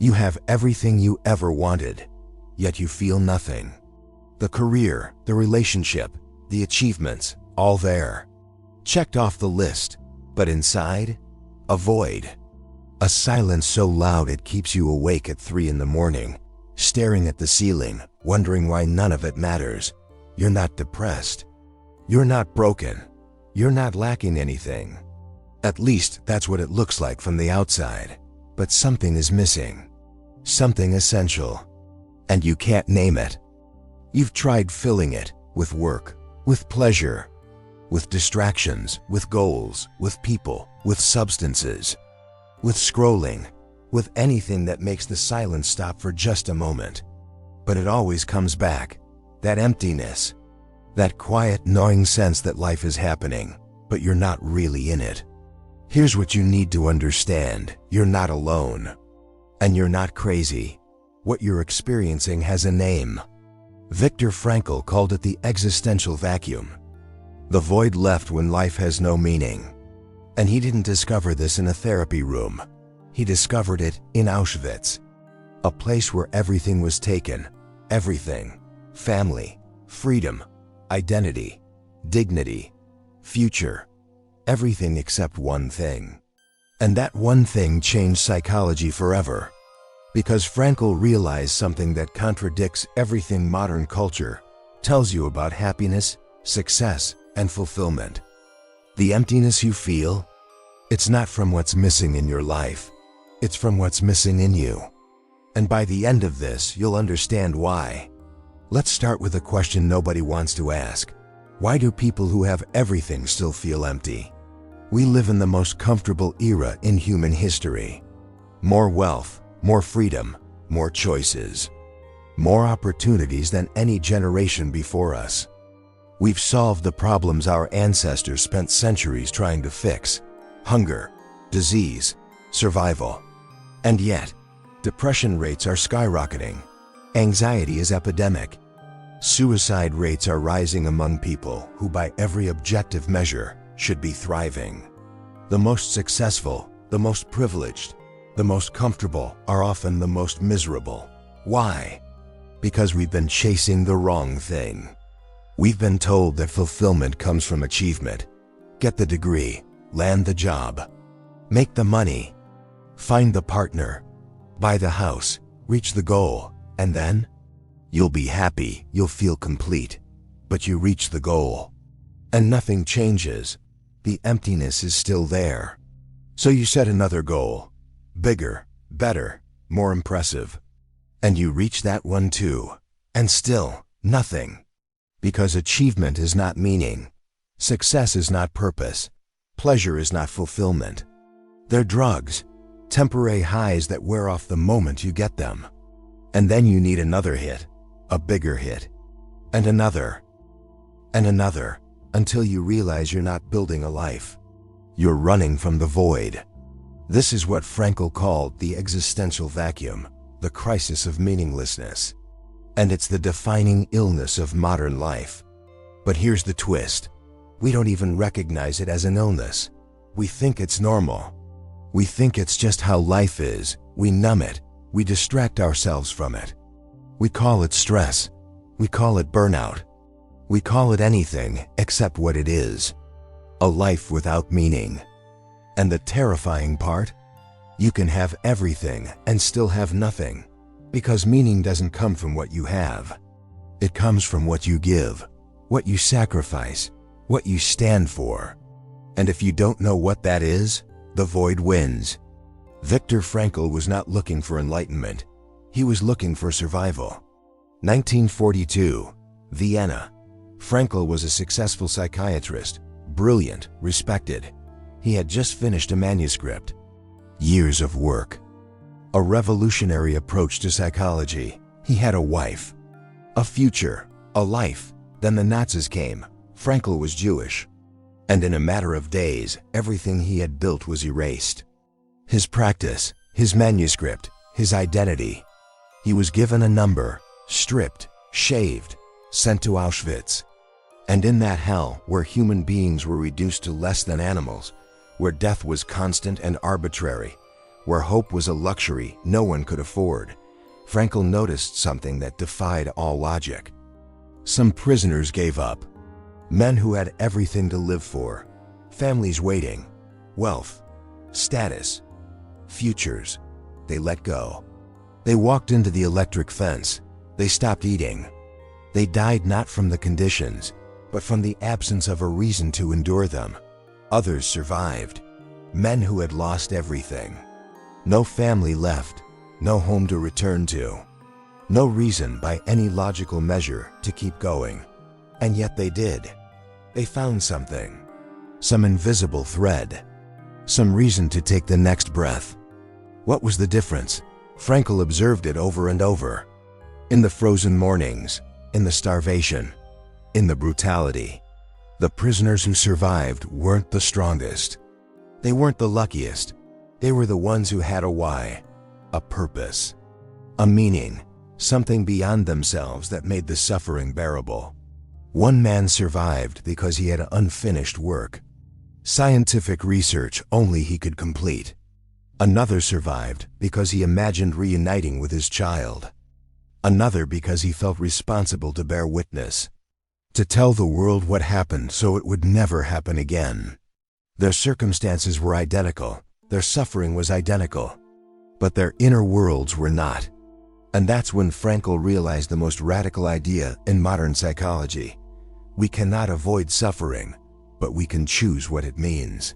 You have everything you ever wanted, yet you feel nothing. The career, the relationship, the achievements, all there. Checked off the list, but inside, a void. A silence so loud it keeps you awake at 3 in the morning, staring at the ceiling, wondering why none of it matters. You're not depressed. You're not broken. You're not lacking anything. At least that's what it looks like from the outside. But something is missing. Something essential. And you can't name it. You've tried filling it with work, with pleasure, with distractions, with goals, with people, with substances, with scrolling, with anything that makes the silence stop for just a moment. But it always comes back. That emptiness. That quiet, gnawing sense that life is happening, but you're not really in it. Here's what you need to understand. You're not alone. And you're not crazy. What you're experiencing has a name. Viktor Frankl called it the existential vacuum. The void left when life has no meaning. And he didn't discover this in a therapy room. He discovered it in Auschwitz. A place where everything was taken. Everything. Family, freedom, identity, dignity, future. Everything except one thing. And that one thing changed psychology forever. Because Frankl realized something that contradicts everything modern culture tells you about happiness, success, and fulfillment. The emptiness you feel, it's not from what's missing in your life. It's from what's missing in you. And by the end of this, you'll understand why. Let's start with a question nobody wants to ask. Why do people who have everything still feel empty? We live in the most comfortable era in human history. More wealth, more freedom, more choices, more opportunities than any generation before us. We've solved the problems our ancestors spent centuries trying to fix: hunger, disease, survival. And yet, depression rates are skyrocketing. Anxiety is epidemic. Suicide rates are rising among people who by every objective measure should be thriving. The most successful, the most privileged, the most comfortable are often the most miserable. Why? Because we've been chasing the wrong thing. We've been told that fulfillment comes from achievement. Get the degree, land the job, make the money, find the partner, buy the house, reach the goal, and then you'll be happy, you'll feel complete. But you reach the goal, and nothing changes. The emptiness is still there. So you set another goal, bigger, better, more impressive. And you reach that one too, and still nothing. Because achievement is not meaning, success is not purpose, pleasure is not fulfillment. They're drugs, temporary highs that wear off the moment you get them. And then you need another hit, a bigger hit, and another, until you realize you're not building a life. You're running from the void. This is what Frankl called the existential vacuum, the crisis of meaninglessness. And it's the defining illness of modern life. But here's the twist. We don't even recognize it as an illness. We think it's normal. We think it's just how life is. We numb it. We distract ourselves from it. We call it stress. We call it burnout. We call it anything except what it is: a life without meaning. And the terrifying part? You can have everything and still have nothing. Because meaning doesn't come from what you have. It comes from what you give, what you sacrifice, what you stand for. And if you don't know what that is, the void wins. Viktor Frankl was not looking for enlightenment. He was looking for survival. 1942, Vienna. Frankl was a successful psychiatrist, brilliant, respected. He had just finished a manuscript. Years of work. A revolutionary approach to psychology. He had a wife, a future, a life. Then the Nazis came. Frankl was Jewish. And in a matter of days, everything he had built was erased. His practice, his manuscript, his identity. He was given a number, stripped, shaved, sent to Auschwitz. And in that hell, where human beings were reduced to less than animals, where death was constant and arbitrary, where hope was a luxury no one could afford, Frankl noticed something that defied all logic. Some prisoners gave up. Men who had everything to live for, families waiting, wealth, status, futures, they let go. They walked into the electric fence. They stopped eating. They died not from the conditions, but from the absence of a reason to endure them. Others survived. Men who had lost everything. No family left, no home to return to. No reason by any logical measure to keep going. And yet they did. They found something. Some invisible thread. Some reason to take the next breath. What was the difference? Frankl observed it over and over. In the frozen mornings, in the starvation, in the brutality. The prisoners who survived weren't the strongest. They weren't the luckiest. They were the ones who had a why, a purpose, a meaning, something beyond themselves that made the suffering bearable. One man survived because he had unfinished work, scientific research only he could complete. Another survived because he imagined reuniting with his child. Another because he felt responsible to bear witness, to tell the world what happened so it would never happen again. Their circumstances were identical, their suffering was identical, but their inner worlds were not. And that's when Frankl realized the most radical idea in modern psychology. We cannot avoid suffering, but we can choose what it means.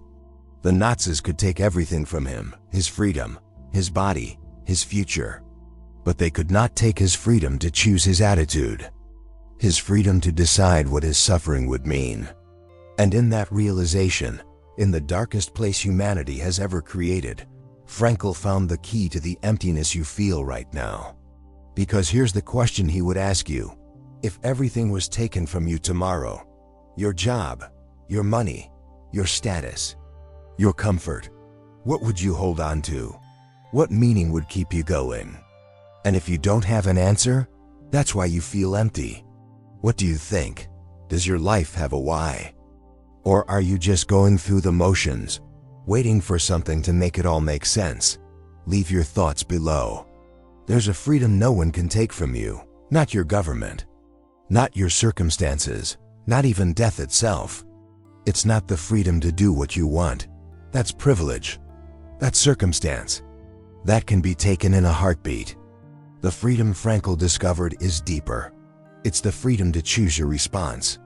The Nazis could take everything from him, his freedom, his body, his future. But they could not take his freedom to choose his attitude, his freedom to decide what his suffering would mean. And in that realization, in the darkest place humanity has ever created, Frankl found the key to the emptiness you feel right now. Because here's the question he would ask you. If everything was taken from you tomorrow, your job, your money, your status, your comfort, what would you hold on to? What meaning would keep you going? And if you don't have an answer, that's why you feel empty. What do you think? Does your life have a why? Or are you just going through the motions, waiting for something to make it all make sense? Leave your thoughts below. There's a freedom no one can take from you, not your government, not your circumstances, not even death itself. It's not the freedom to do what you want. That's privilege. That's circumstance. That can be taken in a heartbeat. The freedom Frankl discovered is deeper. It's the freedom to choose your response.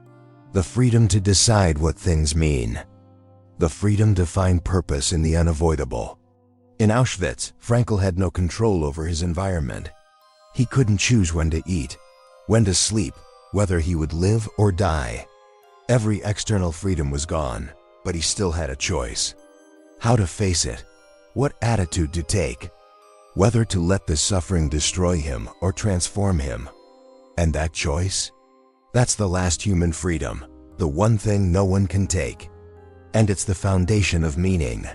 The freedom to decide what things mean. The freedom to find purpose in the unavoidable. In Auschwitz, Frankl had no control over his environment. He couldn't choose when to eat, when to sleep, whether he would live or die. Every external freedom was gone, but he still had a choice. How to face it, what attitude to take, whether to let the suffering destroy him or transform him. And that choice? That's the last human freedom, the one thing no one can take. And it's the foundation of meaning.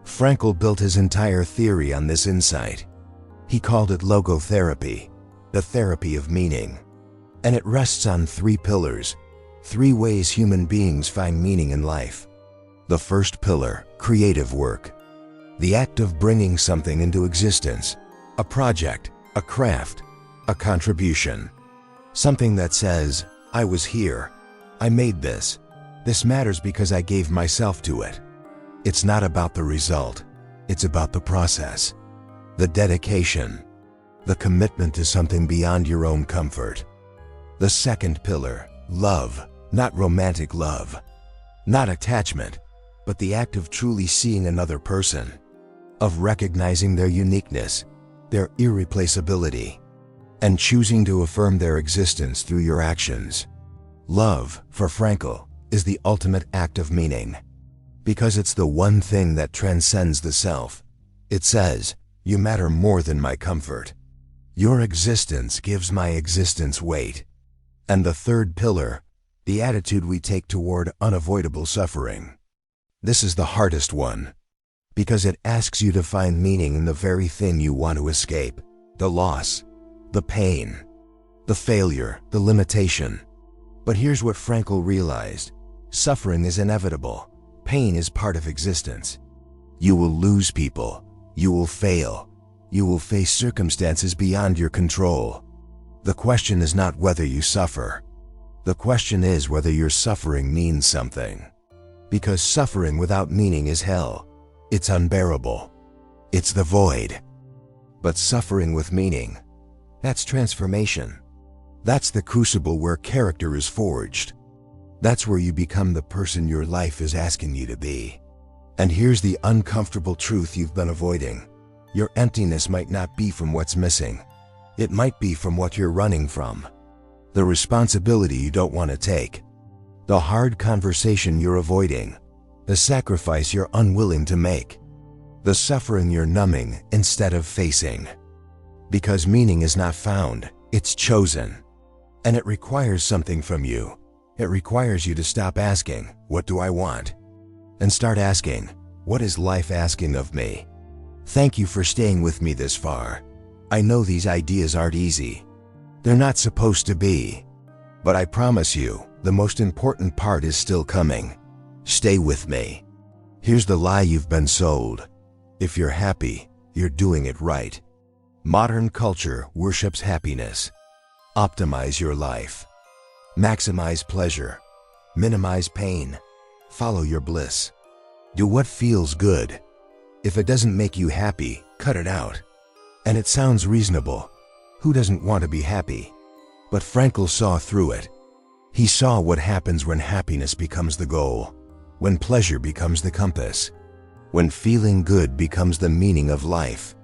Frankl built his entire theory on this insight. He called it logotherapy, the therapy of meaning. And it rests on 3 pillars, 3 ways human beings find meaning in life. The first pillar, creative work. The act of bringing something into existence, a project, a craft, a contribution. Something that says, I was here, I made this. This matters because I gave myself to it. It's not about the result, it's about the process, the dedication, the commitment to something beyond your own comfort. The second pillar, love, not romantic love, not attachment, but the act of truly seeing another person, of recognizing their uniqueness, their irreplaceability, and choosing to affirm their existence through your actions. Love, for Frankl, is the ultimate act of meaning, because it's the one thing that transcends the self. It says, you matter more than my comfort. Your existence gives my existence weight. And the third pillar, the attitude we take toward unavoidable suffering. This is the hardest one, because it asks you to find meaning in the very thing you want to escape, the loss, the pain, the failure, the limitation. But here's what Frankl realized. Suffering is inevitable. Pain is part of existence. You will lose people. You will fail. You will face circumstances beyond your control. The question is not whether you suffer. The question is whether your suffering means something. Because suffering without meaning is hell. It's unbearable. It's the void. But suffering with meaning, that's transformation. That's the crucible where character is forged. That's where you become the person your life is asking you to be. And here's the uncomfortable truth you've been avoiding. Your emptiness might not be from what's missing. It might be from what you're running from. The responsibility you don't want to take. The hard conversation you're avoiding. The sacrifice you're unwilling to make. The suffering you're numbing instead of facing. Because meaning is not found, it's chosen. And it requires something from you. It requires you to stop asking, "What do I want?" and start asking, "What is life asking of me?" Thank you for staying with me this far. I know these ideas aren't easy. They're not supposed to be. But I promise you, the most important part is still coming. Stay with me. Here's the lie you've been sold. If you're happy, you're doing it right. Modern culture worships happiness. Optimize your life. Maximize pleasure. Minimize pain. Follow your bliss. Do what feels good. If it doesn't make you happy, cut it out. And it sounds reasonable. Who doesn't want to be happy? But Frankl saw through it. He saw what happens when happiness becomes the goal. When pleasure becomes the compass. When feeling good becomes the meaning of life.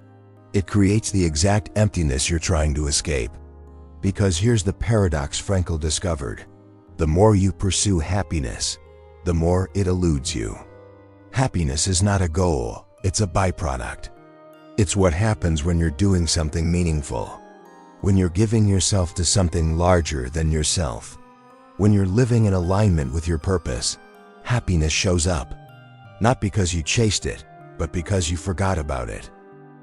It creates the exact emptiness you're trying to escape. Because here's the paradox Frankl discovered. The more you pursue happiness, the more it eludes you. Happiness is not a goal, it's a byproduct. It's what happens when you're doing something meaningful. When you're giving yourself to something larger than yourself. When you're living in alignment with your purpose, happiness shows up. Not because you chased it, but because you forgot about it.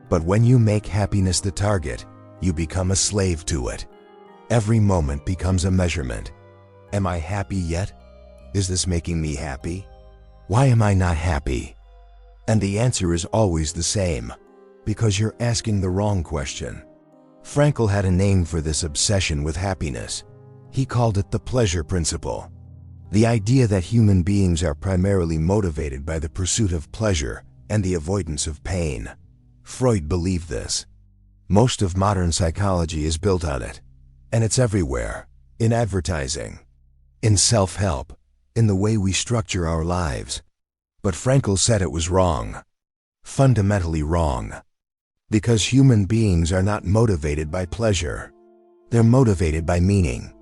But when you make happiness the target, you become a slave to it. Every moment becomes a measurement. Am I happy yet? Is this making me happy? Why am I not happy? And the answer is always the same. Because you're asking the wrong question. Frankl had a name for this obsession with happiness. He called it the pleasure principle. The idea that human beings are primarily motivated by the pursuit of pleasure and the avoidance of pain. Freud believed this. Most of modern psychology is built on it. And it's everywhere. In advertising. In self-help. In the way we structure our lives. But Frankl said it was wrong. Fundamentally wrong. Because human beings are not motivated by pleasure. They're motivated by meaning.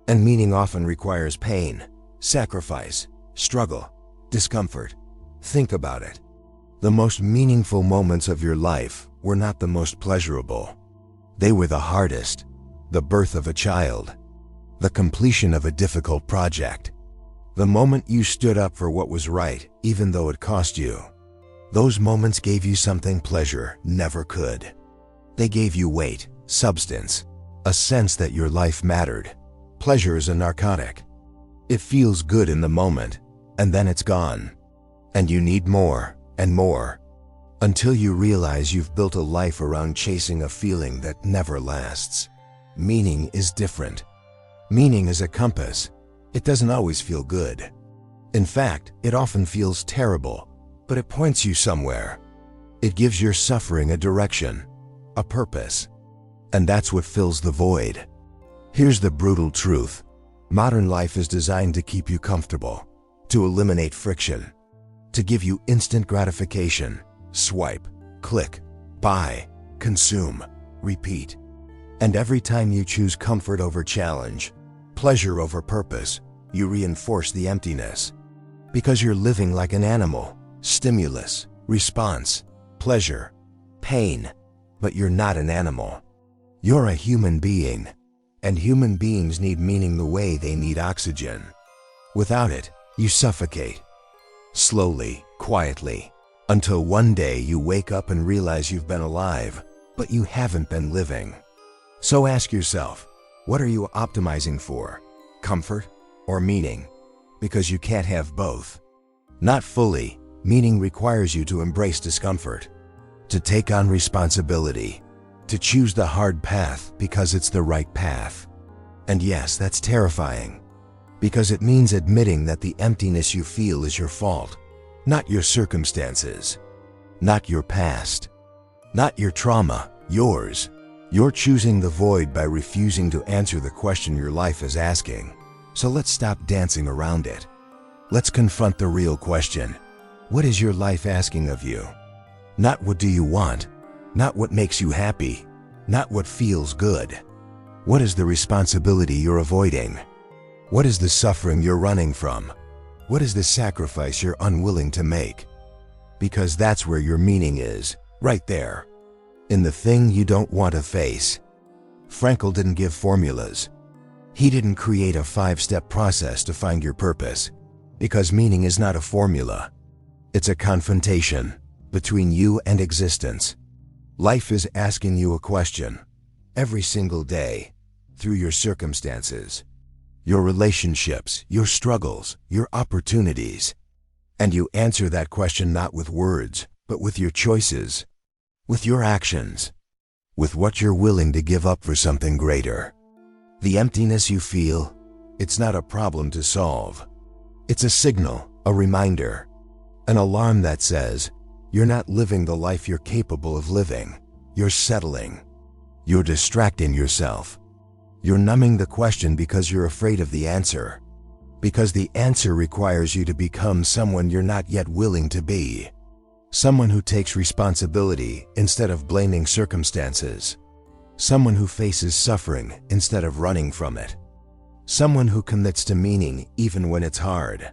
And meaning often requires pain, sacrifice, struggle, discomfort. Think about it. The most meaningful moments of your life were not the most pleasurable. They were the hardest. The birth of a child. The completion of a difficult project. The moment you stood up for what was right, even though it cost you. Those moments gave you something pleasure never could. They gave you weight, substance, a sense that your life mattered. Pleasure is a narcotic. It feels good in the moment, and then it's gone. And you need more and more, until you realize you've built a life around chasing a feeling that never lasts. Meaning is different. Meaning is a compass. It doesn't always feel good. In fact, it often feels terrible. But it points you somewhere. It gives your suffering a direction, a purpose. And that's what fills the void. Here's the brutal truth. Modern life is designed to keep you comfortable, to eliminate friction, to give you instant gratification. Swipe, click, buy, consume, repeat. And every time you choose comfort over challenge, pleasure over purpose, you reinforce the emptiness. Because you're living like an animal. Stimulus, response, pleasure, pain. But you're not an animal. You're a human being. And human beings need meaning the way they need oxygen. Without it, you suffocate. Slowly, quietly. Until one day you wake up and realize you've been alive, but you haven't been living. So ask yourself, what are you optimizing for? Comfort or meaning? Because you can't have both. Not fully. Meaning requires you to embrace discomfort. to take on responsibility, to choose the hard path because it's the right path. And yes, that's terrifying, because it means admitting that the emptiness you feel is your fault, not your circumstances, not your past, not your trauma, yours. You're choosing the void by refusing to answer the question your life is asking. So let's stop dancing around it. Let's confront the real question. What is your life asking of you? Not what do you want, not what makes you happy, not what feels good. What is the responsibility you're avoiding? What is the suffering you're running from? What is the sacrifice you're unwilling to make? Because that's where your meaning is, right there, in the thing you don't want to face. Frankl didn't give formulas. He didn't create a 5-step process to find your purpose, because meaning is not a formula. It's a confrontation between you and existence. Life is asking you a question every single day, through your circumstances, your relationships, your struggles, your opportunities. And you answer that question not with words, but with your choices, with your actions, with what you're willing to give up for something greater. The emptiness you feel, it's not a problem to solve. It's a signal, a reminder, an alarm that says, you're not living the life you're capable of living. You're settling. You're distracting yourself. You're numbing the question because you're afraid of the answer. Because the answer requires you to become someone you're not yet willing to be. Someone who takes responsibility instead of blaming circumstances. Someone who faces suffering instead of running from it. Someone who commits to meaning even when it's hard.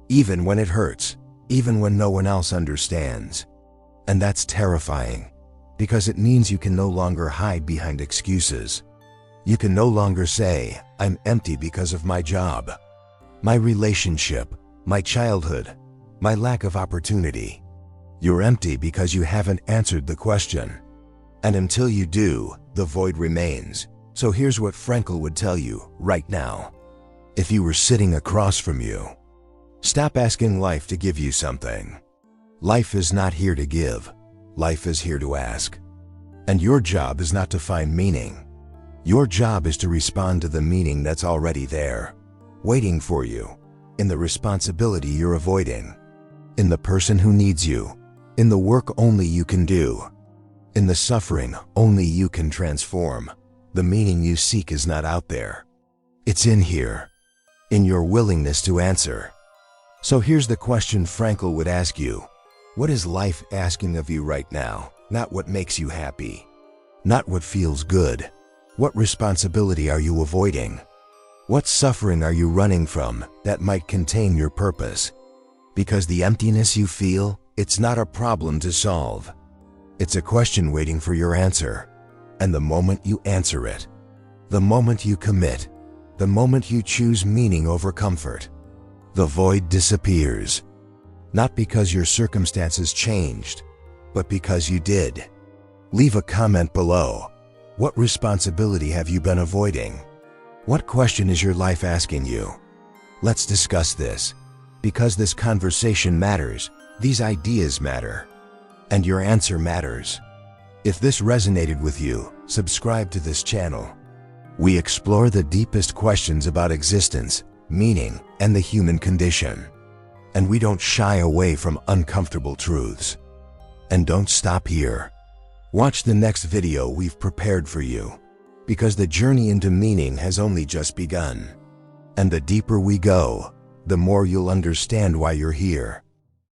Even when it hurts. Even when no one else understands. And that's terrifying, because it means you can no longer hide behind excuses. You can no longer say, I'm empty because of my job, my relationship, my childhood, my lack of opportunity. You're empty because you haven't answered the question. And until you do, the void remains. So here's what Frankl would tell you right now. If you were sitting across from you, stop asking life to give you something. Life is not here to give. Life is here to ask. And your job is not to find meaning. Your job is to respond to the meaning that's already there, waiting for you, in the responsibility you're avoiding, in the person who needs you, in the work only you can do, in the suffering only you can transform. The meaning you seek is not out there. It's in here, in your willingness to answer. So here's the question Frankl would ask you. What is life asking of you right now? Not what makes you happy, not what feels good. What responsibility are you avoiding? What suffering are you running from that might contain your purpose? Because the emptiness you feel, it's not a problem to solve. It's a question waiting for your answer. And the moment you answer it, the moment you commit, the moment you choose meaning over comfort, the void disappears. Not because your circumstances changed, but because you did. Leave a comment below. What responsibility have you been avoiding? What question is your life asking you? Let's discuss this, because this conversation matters, these ideas matter, and your answer matters. If this resonated with you, subscribe to this channel. We explore the deepest questions about existence, meaning, and the human condition. And we don't shy away from uncomfortable truths. And don't stop here. Watch the next video we've prepared for you, because the journey into meaning has only just begun. And the deeper we go, the more you'll understand why you're here.